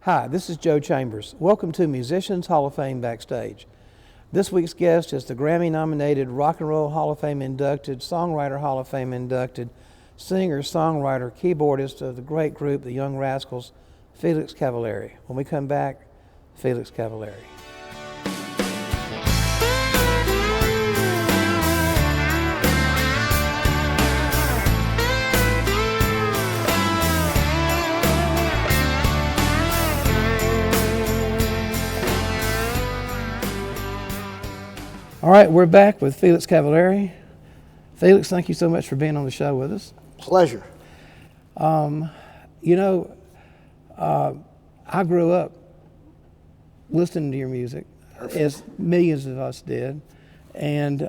Hi, this is Joe Chambers. Welcome to Musicians Hall of Fame Backstage. This week's guest is the Grammy-nominated Rock and Roll Hall of Fame inducted, Songwriter Hall of Fame inducted, singer, songwriter, keyboardist of the great group, the Young Rascals, Felix Cavaliere. When we come back, Felix Cavaliere. All right, we're back with Felix Cavaliere. Felix, thank you so much for being on the show with us. Pleasure. I grew up listening to your music, as millions of us did, and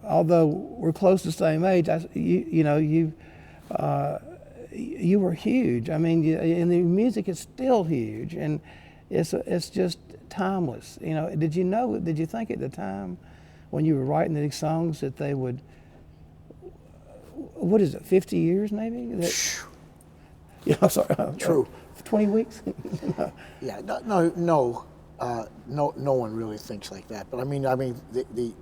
although we're close to the same age, you were huge. I mean, and the music is still huge, and it's just timeless. Did you think at the time when you were writing these songs that they would, 50 years maybe? True. 20 weeks? Yeah, no one really thinks like that. But I mean, the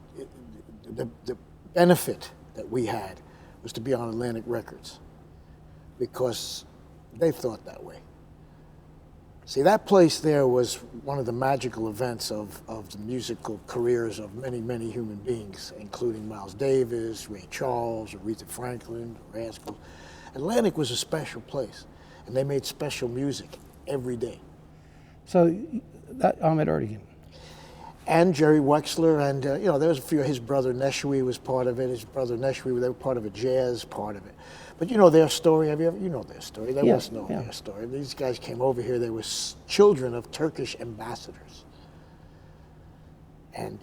benefit that we had was to be on Atlantic Records because they thought that way. See, that place there was one of the magical events of the musical careers of many, many human beings, including Miles Davis, Ray Charles, Aretha Franklin, the Rascals. Atlantic was a special place, and they made special music every day. So, Ahmet Ertegun. And Jerry Wexler, and there was a few. His brother Neshwe was part of it. They were part of a jazz part of it. But you know their story. You know their story. They must know their story. These guys came over here. They were children of Turkish ambassadors, and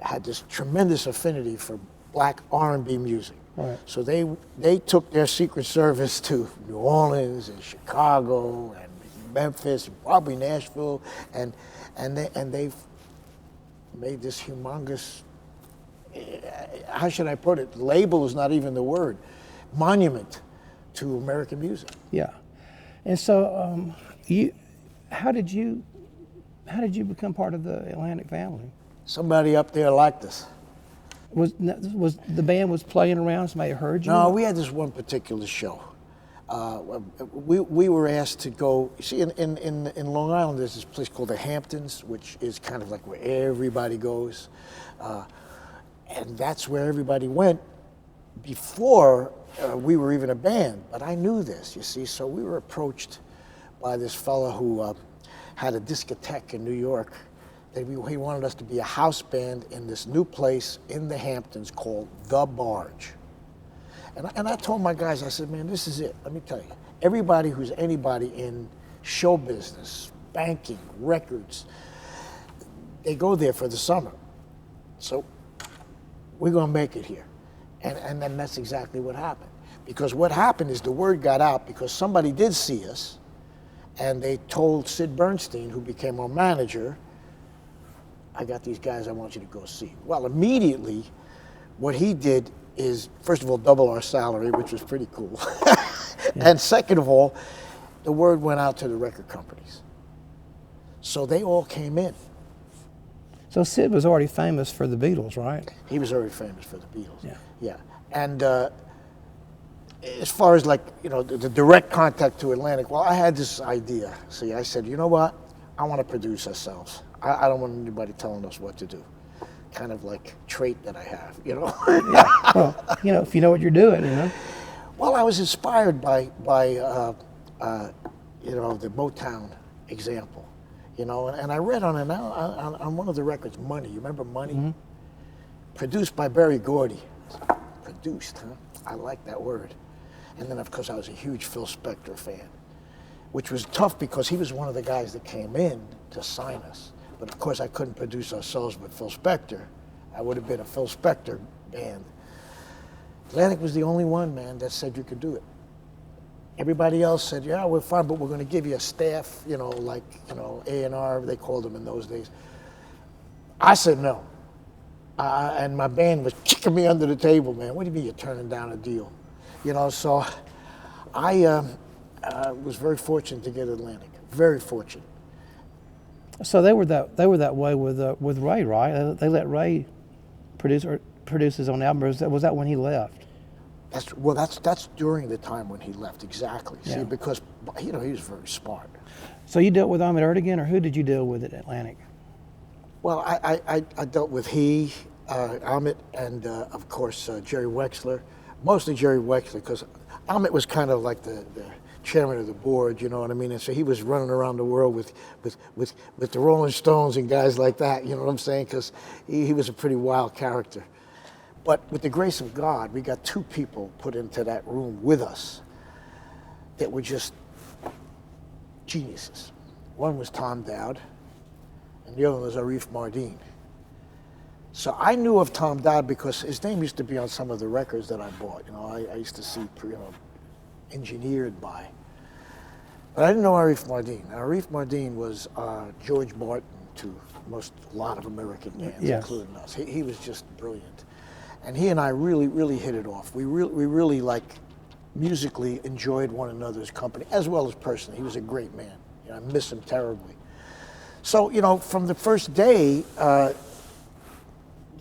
had this tremendous affinity for black R&B music. Right. So they took their Secret Service to New Orleans and Chicago and Memphis, and probably Nashville, and they made this humongous, how should I put it? Label is not even the word. Monument to American music. Yeah, and so how did you become part of the Atlantic family? Somebody up there liked us. Was the band was playing around? Somebody heard you? No, we had this one particular show. We were asked to go. See, in Long Island, there's this place called the Hamptons, which is kind of like where everybody goes, and that's where everybody went before we were even a band. But I knew this, you see, so we were approached by this fella who had a discotheque in New York. He wanted us to be a house band in this new place in the Hamptons called The Barge. And I told my guys, I said, man, this is it. Let me tell you, everybody who's anybody in show business, banking, records, they go there for the summer. So we're gonna make it here. And then that's exactly what happened. Because what happened is the word got out because somebody did see us, and they told Sid Bernstein, who became our manager, I got these guys I want you to go see. Well, immediately, what he did is, first of all, double our salary, which was pretty cool. And second of all, the word went out to the record companies. So they all came in. So Sid was already famous for the Beatles, right? He was already famous for the Beatles. Yeah. Yeah. And as far as the direct contact to Atlantic, well, I had this idea. See, I said, you know what? I want to produce ourselves. I don't want anybody telling us what to do. Kind of like trait that I have, Yeah. Well, if you know what you're doing, Well, I was inspired by the Motown example, and I read on one of the records, Money. You remember Money? Mm-hmm. Produced by Berry Gordy. Produced, huh? I like that word. And then, of course, I was a huge Phil Spector fan, which was tough because he was one of the guys that came in to sign us. But of course, I couldn't produce ourselves with Phil Spector. I would have been a Phil Spector band. Atlantic was the only one, man, that said you could do it. Everybody else said, yeah, we're fine, but we're going to give you a staff, A&R, they called them in those days. I said no. And my band was kicking me under the table, man. What do you mean you're turning down a deal? So I was very fortunate to get Atlantic. Very fortunate. So they were that way with Ray, right? They let Ray produce his own album. Was that when he left? That's during the time when he left, exactly. Yeah. See, because he was very smart. So you dealt with Ahmet Ertegun, or who did you deal with at Atlantic? Well, I dealt with Ahmet, and of course Jerry Wexler. Mostly Jerry Wexler, because Ahmet was kind of like the chairman of the board, you know what I mean? And so he was running around the world with the Rolling Stones and guys like that, you know what I'm saying? Because he was a pretty wild character. But with the grace of God, we got two people put into that room with us that were just geniuses. One was Tom Dowd, and the other was Arif Mardin. So I knew of Tom Dowd because his name used to be on some of the records that I bought. You know, I used to see, engineered by. But I didn't know Arif Mardin. Now, Arif Mardin was George Martin to a lot of American bands, Yes. including us. He was just brilliant. And he and I really, really hit it off. We really like musically enjoyed one another's company, as well as personally. He was a great man. I miss him terribly. So, from the first day, there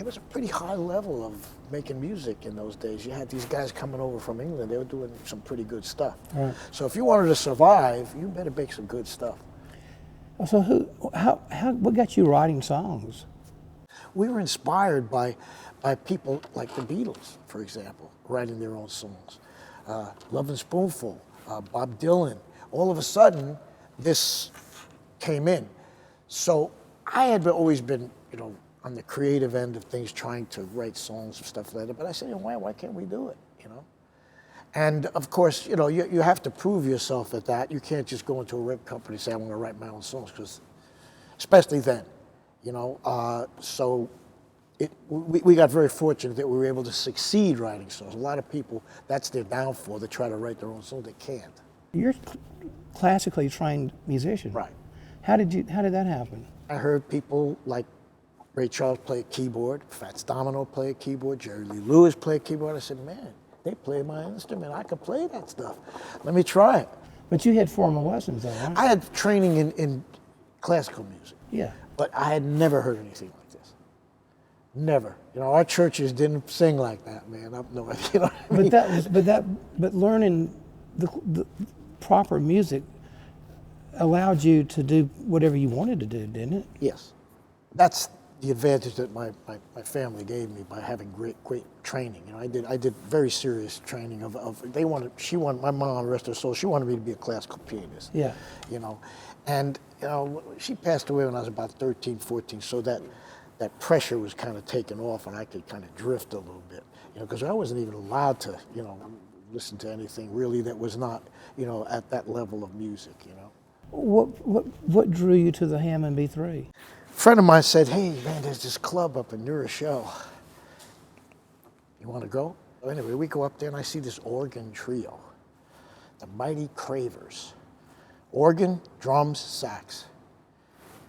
was a pretty high level of making music in those days. You had these guys coming over from England. They were doing some pretty good stuff. Right. So if you wanted to survive, you better make some good stuff. So what got you writing songs? We were inspired by people like the Beatles, for example, writing their own songs. Love and Spoonful, Bob Dylan. All of a sudden, this came in. So I had always been, on the creative end of things, trying to write songs and stuff like that. But I said, why can't we do it, And of course, you have to prove yourself at that. You can't just go into a record company and say, I want to write my own songs, because especially then, so we got very fortunate that we were able to succeed writing songs. A lot of people, that's their downfall. They try to write their own songs, they can't. You're a classically trained musician. Right. How did that happen? I heard people like Ray Charles play a keyboard, Fats Domino play a keyboard, Jerry Lee Lewis play a keyboard. I said, man, they play my instrument. I could play that stuff. Let me try it. But you had formal lessons, though, right? I had training in classical music. Yeah. But I had never heard anything like this. Never. Our churches didn't sing like that, man. But learning the proper music allowed you to do whatever you wanted to do, didn't it? Yes. That's the advantage that my family gave me by having great training. I did very serious training my mom, rest her soul, she wanted me to be a classical pianist. Yeah. And she passed away when I was about 13, 14, so that pressure was kind of taken off and I could kind of drift a little bit, because I wasn't even allowed to, listen to anything really that was not, at that level of music, What drew you to the Hammond B3? A friend of mine said, hey, man, there's this club up in New Rochelle. You want to go? Anyway, we go up there and I see this organ trio, the Mighty Cravers. Organ, drums, sax.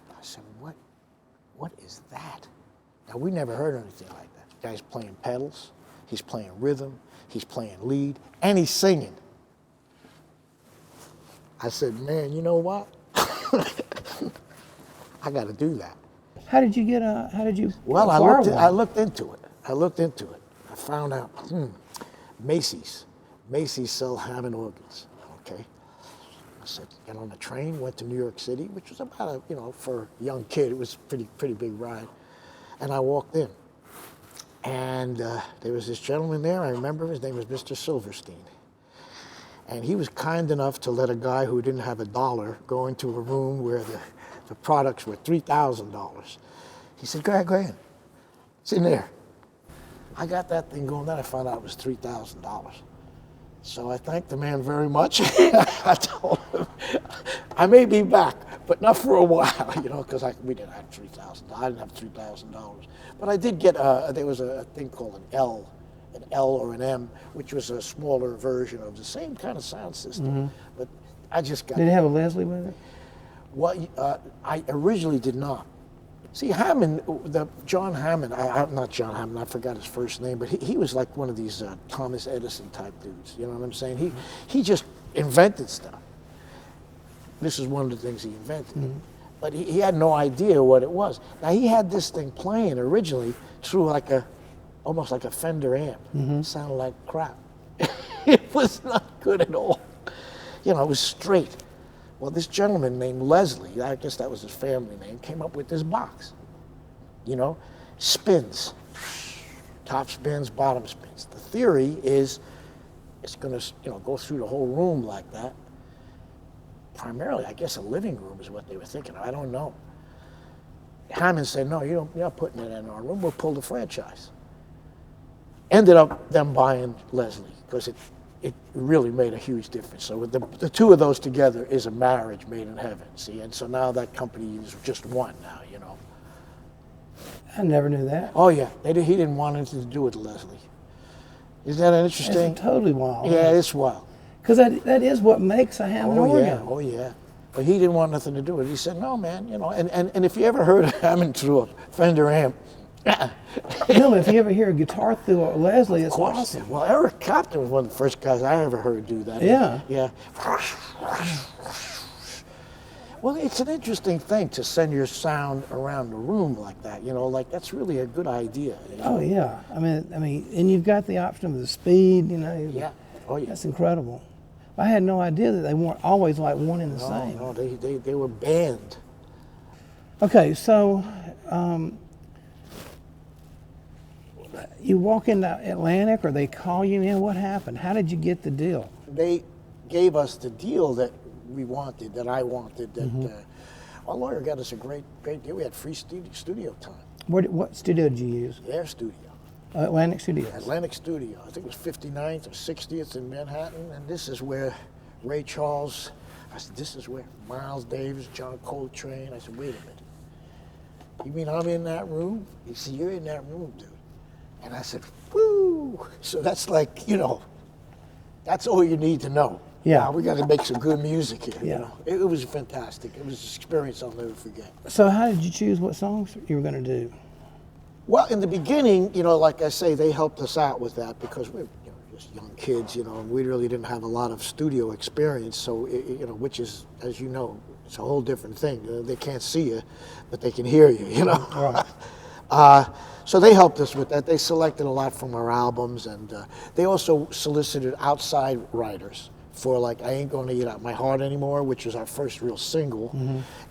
I said, what is that? Now, we never heard anything like that. The guy's playing pedals, he's playing rhythm, he's playing lead, and he's singing. I said, man, you know what? I got to do that. How did you Well, I looked into it. I found out, Macy's sell Hammond organs, okay? I said, get on the train, went to New York City, which was about for a young kid, it was pretty big ride. And I walked in. And there was this gentleman there, I remember his name was Mr. Silverstein. And he was kind enough to let a guy who didn't have $1 go into a room where the products were $3,000. He said, go ahead. It's in there. I got that thing going, then I found out it was $3,000. So I thanked the man very much. I told him, I may be back, but not for a while, because we didn't have $3,000. I didn't have $3,000. But I did get, there was a thing called an L or an M, which was a smaller version of the same kind of sound system. Mm-hmm. But I just got. Did it have a Leslie with it? Well, I originally did not. See, Hammond, John Hammond, not John Hammond, I forgot his first name, but he was like one of these Thomas Edison type dudes, you know what I'm saying? He just invented stuff. this is one of the things he invented. But he had no idea what it was. Now, he had this thing playing originally through almost like a Fender amp. It sounded like crap. It was not good at all. You know, it was straight. Well, this gentleman named Leslie, I guess that was his family name, came up with this box. You know, spins. Top spins, bottom spins. The theory is it's going to, go through the whole room like that. Primarily, I guess a living room is what they were thinking. I don't know. Hammond said, no, you're not putting it in our room. We'll pull the franchise. Ended up them buying Leslie because it really made a huge difference. So the two of those together is a marriage made in heaven, see? And so now that company is just one now, I never knew that. Oh, yeah. He didn't want anything to do with Leslie. Isn't that interesting? It's totally wild. Yeah, it's wild. Because that is what makes a Hammond organ. Oh, yeah. But he didn't want nothing to do with it. He said, no, man, and if you ever heard of Hammond through a Fender amp. No, if you ever hear a guitar through a Leslie, it's awesome. Well, Eric Clapton was one of the first guys I ever heard do that. Yeah. Yeah. Well, it's an interesting thing to send your sound around the room like that. That's really a good idea. Oh, yeah. I mean, and you've got the option of the speed, Yeah. Oh, yeah. That's incredible. I had no idea that they weren't always like one and the same. No, they were banned. Okay, so you walk into Atlantic or they call you in, what happened? How did you get the deal? They gave us the deal that we wanted, that I wanted, that our lawyer got us a great deal. We had free studio time. What studio did you use? Their studio. Atlantic Studios. Atlantic Studio. I think it was 59th or 60th in Manhattan, and this is where Ray Charles, I said, this is where Miles Davis, John Coltrane. I said, wait a minute. You mean I'm in that room? He said, you're in that room, dude. And I said, woo! So that's that's all you need to know. Yeah. Now, we got to make some good music here. Yeah. It was fantastic. It was an experience I'll never forget. So how did you choose what songs you were going to do? Well, in the beginning, like I say, they helped us out with that because we were just young kids, and we really didn't have a lot of studio experience. So, which is, as you know, it's a whole different thing. They can't see you, but they can hear you, Right. So they helped us with that. They selected a lot from our albums, and they also solicited outside writers for I Ain't Gonna Eat Out My Heart Anymore, which was our first real single.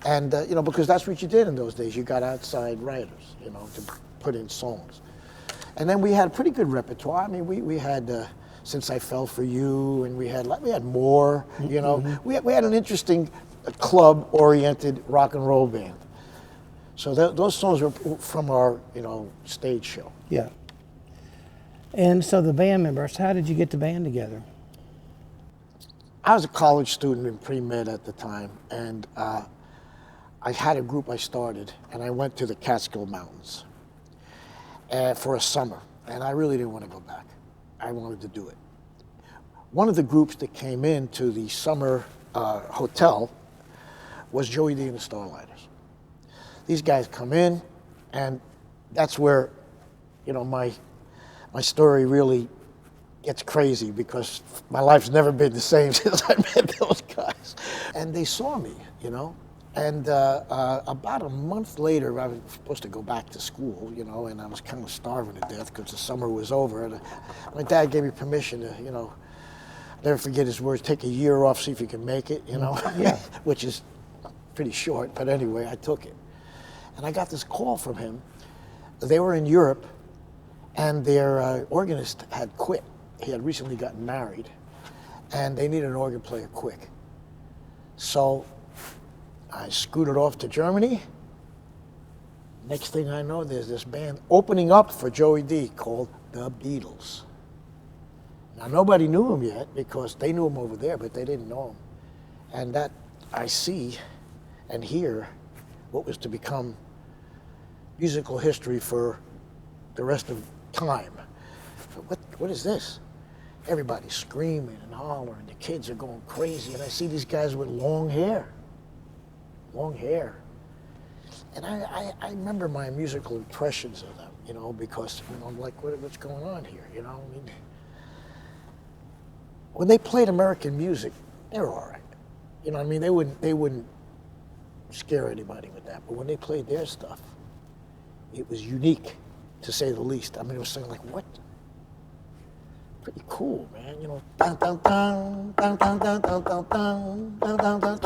And, because that's what you did in those days. You got outside writers, to put in songs. And then we had a pretty good repertoire. I mean, we had Since I Fell For You, and we had more, We had an interesting club-oriented rock and roll band. So those songs were from our, stage show. Yeah. And so the band members, how did you get the band together? I was a college student in pre-med at the time, and I had a group I started, and I went to the Catskill Mountains for a summer, and I really didn't want to go back. I wanted to do it. One of the groups that came into the summer hotel was Joey D and the Starlighters. These guys come in, and that's where, my story really gets crazy because my life's never been the same since I met those guys. And they saw me, And about a month later, I was supposed to go back to school, and I was kind of starving to death because the summer was over. And my dad gave me permission to, never forget his words, take a year off, see if you can make it, Yeah. Which is pretty short, but anyway, I took it. And I got this call from him. They were in Europe, and their organist had quit. He had recently gotten married, and they needed an organ player quick. So I scooted off to Germany. Next thing I know, there's this band opening up for Joey D called The Beatles. Now, nobody knew him yet because they knew him over there, but they didn't know him. And that I see and hear what was to become musical history for the rest of time. What is this? Everybody's screaming and hollering. The kids are going crazy. And I see these guys with long hair. And I remember my musical impressions of them, because I'm like, what's going on here? I mean, when they played American music, they were all right. You know what I mean? They wouldn't scare anybody with that. But when they played their stuff, it was unique, to say the least. I mean, it was something like, what? Pretty cool, man. You know, dun dun dun dun dun dun dun dun dun dun dun dun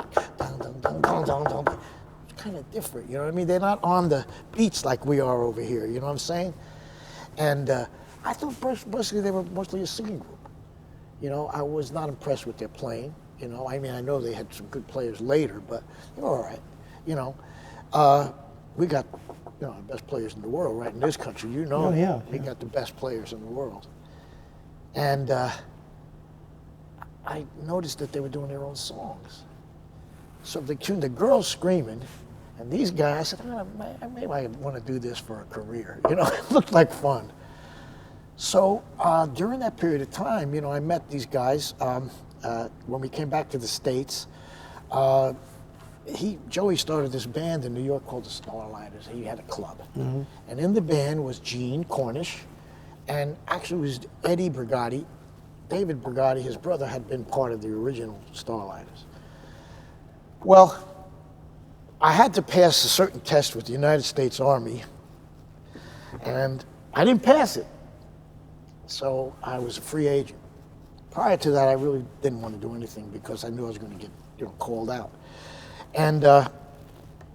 dun dun dun dun dun. It's kind of different, you know what I mean? They're not on the beats like we are over here, you know what I'm saying? And I thought basically they were mostly a singing group. You know, I was not impressed with their playing. You know, I mean, I know they had some good players later, but they were all right. You know, we got, you know, the best players in the world right in this country. You know, we got the best players in the world. And I noticed that they were doing their own songs. So they tuned the girls screaming, and these guys said, oh, maybe I want to do this for a career. You know, it looked like fun. So during that period of time, you know, I met these guys when we came back to the States. Joey started this band in New York called the Starlighters. He had a club. Mm-hmm. And in the band was Gene Cornish, and actually it was Eddie Brigatti. David Brigatti, his brother, had been part of the original Starlighters. Well, I had to pass a certain test with the United States Army, and I didn't pass it. So I was a free agent. Prior to that, I really didn't want to do anything because I knew I was going to get, you know, called out. And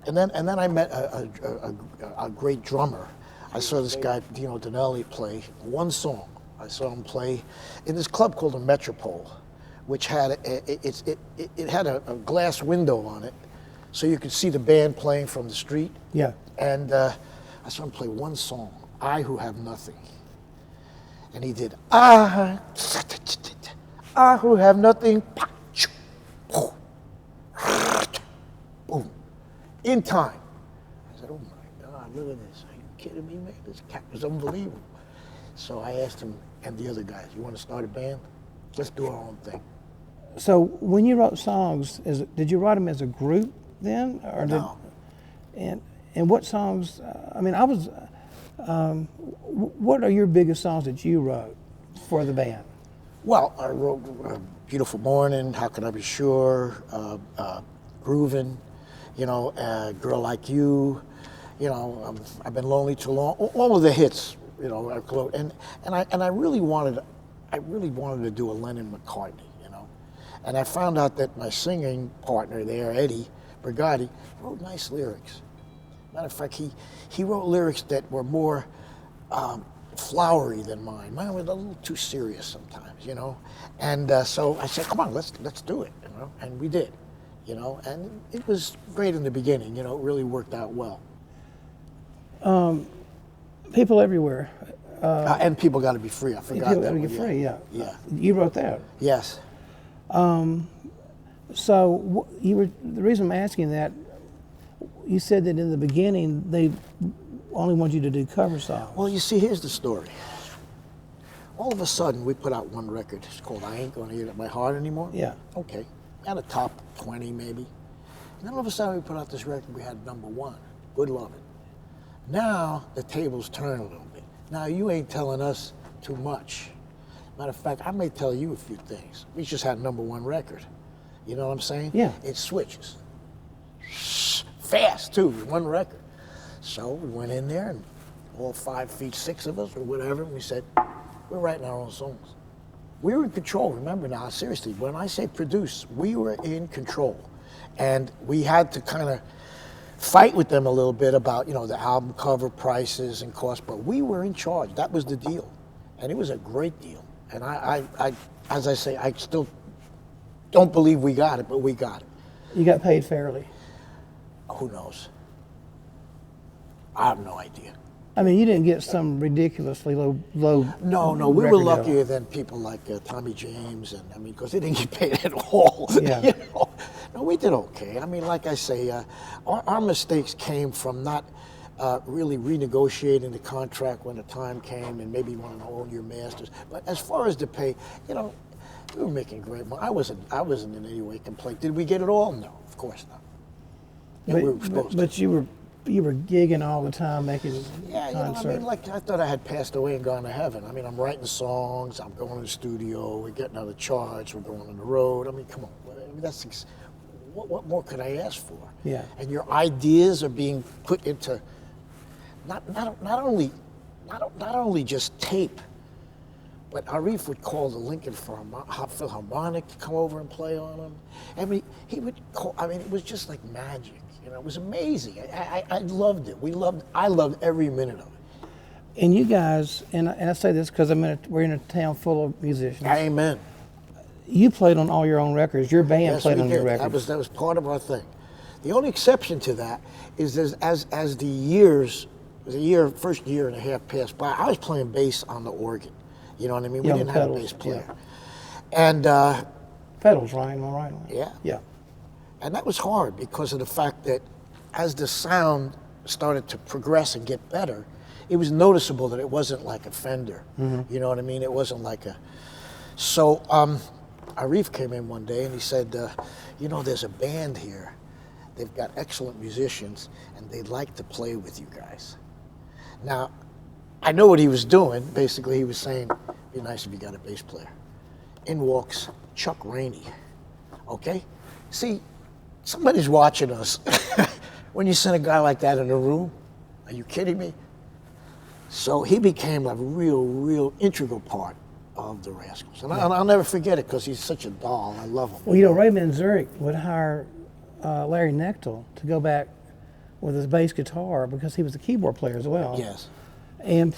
then I met a great drummer. I saw this guy, Dino Donnelly, play one song. I saw him play in this club called the Metropole, which had it had a glass window on it, so you could see the band playing from the street. Yeah. And I saw him play one song, "I Who Have Nothing," and he did I who have nothing. Boom. In time. I said, oh my God, look at this. Are you kidding me, man? This cat was unbelievable. So I asked him and the other guys, you want to start a band? Let's do our own thing. So when you wrote songs, did you write them as a group then? Or No. And what songs, I mean, what are your biggest songs that you wrote for the band? Well, I wrote Beautiful Morning, How Can I Be Sure, Groovin', you know, Girl Like You, you know, I've Been Lonely Too Long, all of the hits, you know, and I really wanted to do a Lennon-McCartney, you know, and I found out that my singing partner there, Eddie Brigatti, wrote nice lyrics. Matter of fact, he wrote lyrics that were more flowery than mine. Mine was a little too serious sometimes, you know, and so I said, come on, let's do it, you know, and we did. You know, and it was great in the beginning. You know, it really worked out well. People Everywhere. And People Got to Be Free. I forgot People that Gotta one. Get Free, yeah. Yeah. You wrote that. Yes. So the reason I'm asking that, you said that in the beginning they only want you to do cover songs. Well, you see, here's the story. All of a sudden, we put out one record. It's called I Ain't Gonna Hear It at My Heart Anymore. Yeah. Okay. At a top 20 maybe. And then all of a sudden we put out this record, we had #1, Good Lovin'. Now the tables turn a little bit. Now you ain't telling us too much. Matter of fact, I may tell you a few things. We just had #1 record. You know what I'm saying? Yeah. It switches. Fast too, one record. So we went in there and all 5 feet 6 of us or whatever, and we said, we're writing our own songs. We were in control, remember now, seriously, when I say produce, we were in control. And we had to kind of fight with them a little bit about, you know, the album cover prices and cost, but we were in charge. That was the deal. And it was a great deal. And I as I say, I still don't believe we got it, but we got it. You got paid fairly. Who knows? I have no idea. I mean, you didn't get some ridiculously low. No, we were luckier than people like Tommy James, and I mean, because they didn't get paid at all. Yeah. You know? No, we did okay. I mean, like I say, our mistakes came from not really renegotiating the contract when the time came, and maybe wanting to own your masters. But as far as the pay, you know, we were making great money. I wasn't in any way complaining. Did we get it all? No, of course not. And we were supposed to. But you were gigging all the time, making Yeah, you know, I mean, like I thought I had passed away and gone to heaven. I mean, I'm writing songs, I'm going to the studio, we're getting on the charts, we're going on the road. I mean, come on, I mean, what more could I ask for? Yeah. And your ideas are being put into not only just tape, but Arif would call the Lincoln Philharmonic to come over and play on them. I mean, he would call. I mean, it was just like magic. You know, it was amazing. I loved it. I loved every minute of it. And you guys, and I say this because we're in a town full of musicians. Amen. You played on all your own records. Your band played on your records. That was part of our thing. The only exception to that is as the first year and a half passed by, I was playing bass on the organ. You know what I mean? We didn't have a bass player. Yeah. And pedals, right? Am I right? Yeah. Yeah. And that was hard because of the fact that as the sound started to progress and get better, it was noticeable that it wasn't like a Fender. Mm-hmm. You know what I mean? It wasn't like a. So Arif came in one day and he said, there's a band here. They've got excellent musicians and they'd like to play with you guys. Now, I know what he was doing. Basically, he was saying, it'd be nice if you got a bass player. In walks Chuck Rainey. Okay? See, somebody's watching us. When you send a guy like that in a room, are you kidding me? So he became a real integral part of the Rascals. And I'll never forget it because he's such a doll. I love him. Well, Raymond Zurich would hire Larry Knechtel to go back with his bass guitar because he was a keyboard player as well. Yes. And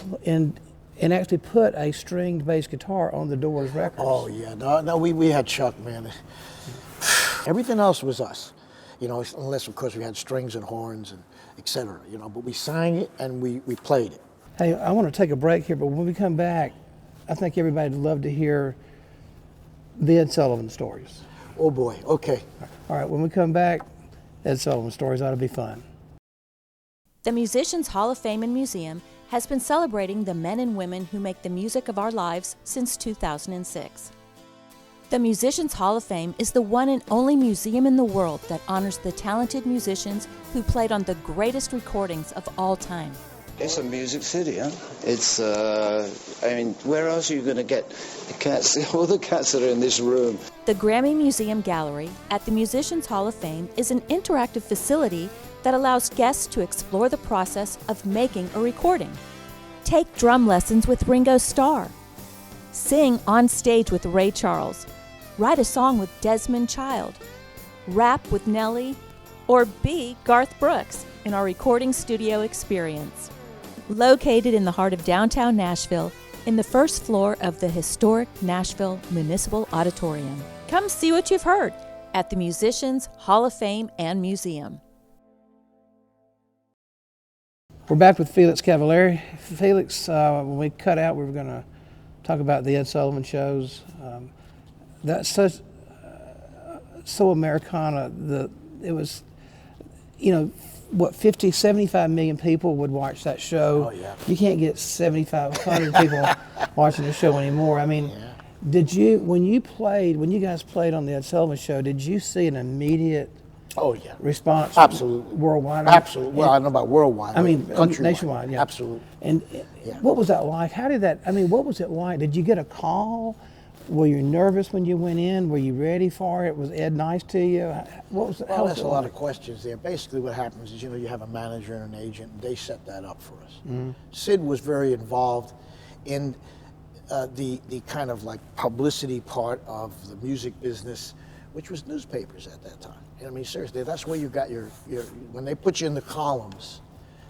actually put a stringed bass guitar on the Doors records. Oh yeah, no, we had Chuck, man. Everything else was us, unless of course we had strings and horns and etc. But we sang it and we played it. Hey, I want to take a break here, but when we come back, I think everybody'd love to hear the Ed Sullivan stories. Oh boy, okay. All right, when we come back, Ed Sullivan stories ought to be fun. The Musicians Hall of Fame and Museum has been celebrating the men and women who make the music of our lives since 2006. The Musicians Hall of Fame is the one and only museum in the world that honors the talented musicians who played on the greatest recordings of all time. It's a music city, huh? It's, where else are you going to get the cats, all the cats that are in this room? The Grammy Museum Gallery at the Musicians Hall of Fame is an interactive facility that allows guests to explore the process of making a recording. Take drum lessons with Ringo Starr. Sing on stage with Ray Charles. Write a song with Desmond Child. Rap with Nelly. Or be Garth Brooks in our recording studio experience. Located in the heart of downtown Nashville, in the first floor of the historic Nashville Municipal Auditorium. Come see what you've heard at the Musicians Hall of Fame and Museum. We're back with Felix Cavaliere. Felix, when we cut out, we were going to talk about the Ed Sullivan shows. That's so Americana. It was, 50, 75 million people would watch that show. Oh, yeah. You can't get 7,500 people watching the show anymore. I mean, yeah. when you guys played on the Ed Sullivan show, did you see an immediate response? Absolutely. Worldwide? Absolutely. Well, I don't know about worldwide. I mean, countrywide. nationwide, yeah. Absolutely. And what was that like? What was it like? Did you get a call? Were you nervous when you went in? Were you ready for it? Was Ed nice to you? What was? Well, that's a lot of questions there. Basically, what happens is, you have a manager and an agent, and they set that up for us. Mm-hmm. Sid was very involved in the kind of like publicity part of the music business, which was newspapers at that time. Seriously, that's where you got your when they put you in the columns.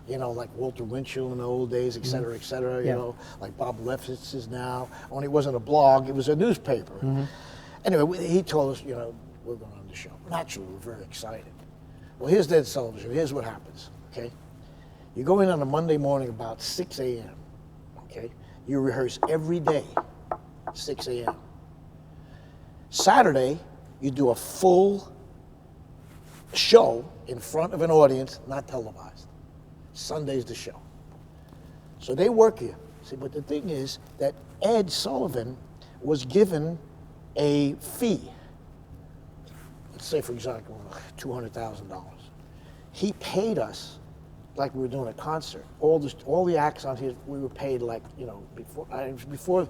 Like Walter Winchell in the old days, et cetera, et cetera, like Bob Lefsetz is now. Only it wasn't a blog, it was a newspaper. Mm-hmm. Anyway, he told us, we're going on the show. Naturally, we're very excited. Well, here's the Ed Sullivan show. Here's what happens, okay? You go in on a Monday morning about 6 a.m., okay? You rehearse every day, 6 a.m. Saturday, you do a full show in front of an audience, not televised. Sunday's the show. So they work you. See, but the thing is that Ed Sullivan was given a fee. Let's say, for example, $200,000. He paid us like we were doing a concert. All the acts on here, we were paid like, you know, before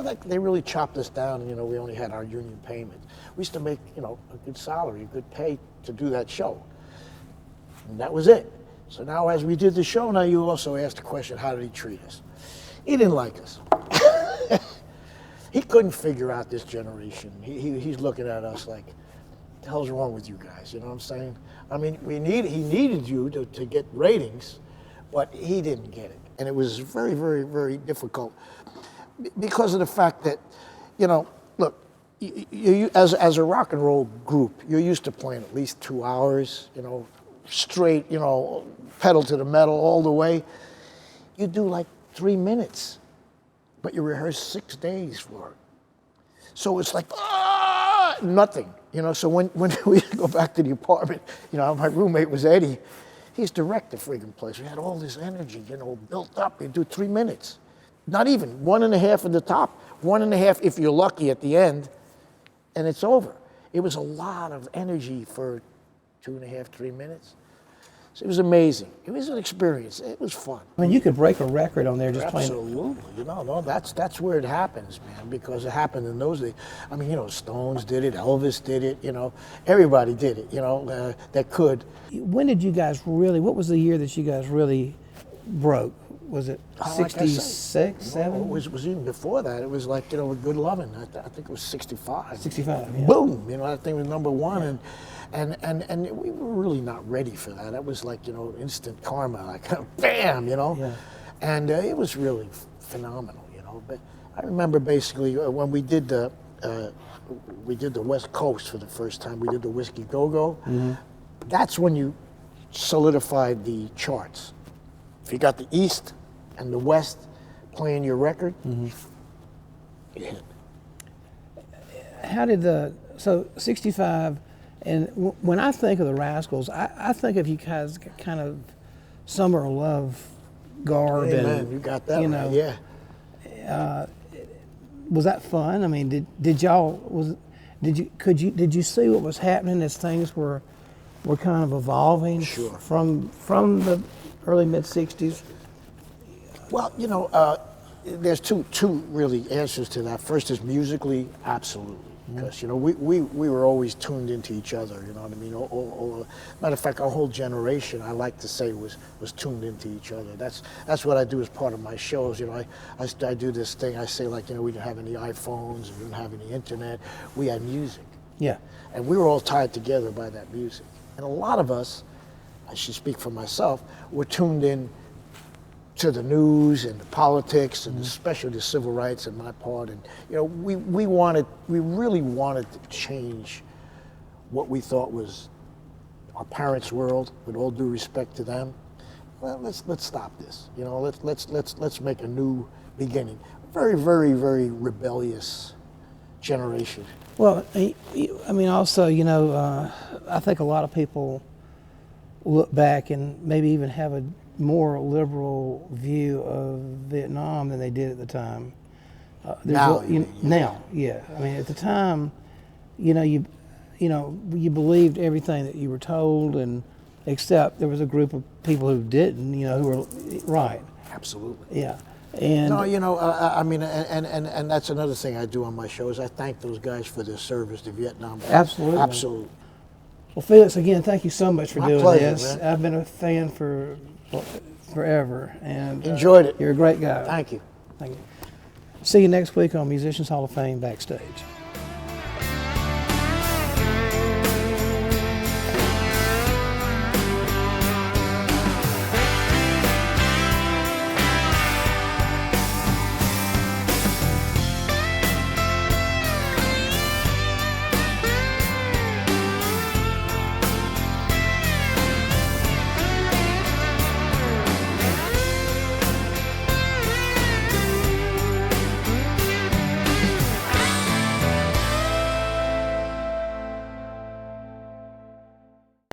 like they really chopped us down. You know, we only had our union payment. We used to make, you know, a good salary, a good pay to do that show, and that was it. So now, as we did the show, now you also asked the question, how did he treat us? He didn't like us. He couldn't figure out this generation. He's looking at us like, what the hell's wrong with you guys? You know what I'm saying? I mean, he needed you to get ratings, but he didn't get it. And it was very, very, very difficult because of the fact that, you know, look, you as a rock and roll group, you're used to playing at least 2 hours, you know, straight, you know, pedal to the metal all the way. You do like 3 minutes, but you rehearse 6 days for it. So it's like, nothing, you know. So when we go back to the apartment, you know, my roommate was Eddie. He's directed the friggin' place. We had all this energy, you know, built up. You do 3 minutes. Not even, 1.5 at the top, 1.5 if you're lucky at the end, and it's over. It was a lot of energy for 2.5, 3 minutes. So it was amazing. It was an experience. It was fun. I mean, you could break a record on there just playing. Absolutely. You know, no, that's where it happens, man, because it happened in those days. I mean, you know, Stones did it, Elvis did it, you know, everybody did it, you know, that could. When did you guys really, what was the year that you guys really broke? Was it 66, 7? No, it was even before that. It was like, you know, with Good Lovin'. I think it was 65. 65, yeah. Boom! You know, that thing was #1, and we were really not ready for that. That was like, you know, instant karma, like bam, you know. Yeah. And it was really phenomenal, you know. But I remember basically when we did the West Coast for the first time. We did the Whiskey Go-Go. Mm-hmm. That's when you solidified the charts. If you got the East and the West playing your record, you hit. How did so 65, and when I think of the Rascals, I think of you guys kind of summer love garb. Amen. And You got that, you right, know, yeah. Was that fun? I mean, did you see what was happening as things were kind of evolving? Sure. From the early mid 60s? Well, you know, there's two really answers to that. First is musically, absolutely, because you know we were always tuned into each other. You know what I mean? Matter of fact, our whole generation, I like to say, was tuned into each other. That's what I do as part of my shows. You know, I do this thing. I say, like, you know, we didn't have any iPhones, we didn't have any internet. We had music. Yeah. And we were all tied together by that music. And a lot of us, I should speak for myself, were tuned in to the news and the politics, and especially the civil rights in my part. And you know, we really wanted to change what we thought was our parents' world. With all due respect to them, well, let's stop this. You know, let's make a new beginning. Very, very, very rebellious generation. Well, I mean, also, you know, I think a lot of people look back and maybe even have a more liberal view of Vietnam than they did at the time. Now, yeah. I mean, at the time, you know, you believed everything that you were told, and except there was a group of people who didn't, you know, who were right. Absolutely. Yeah. And no, you know, I mean, and that's another thing I do on my shows. I thank those guys for their service to Vietnam. Absolutely. Absolutely. Well, Felix, again, thank you so much for doing pleasure, this. man. I've been a fan for forever, and Enjoyed it. You're a great guy. Thank you. Thank you. See you next week on Musicians Hall of Fame Backstage.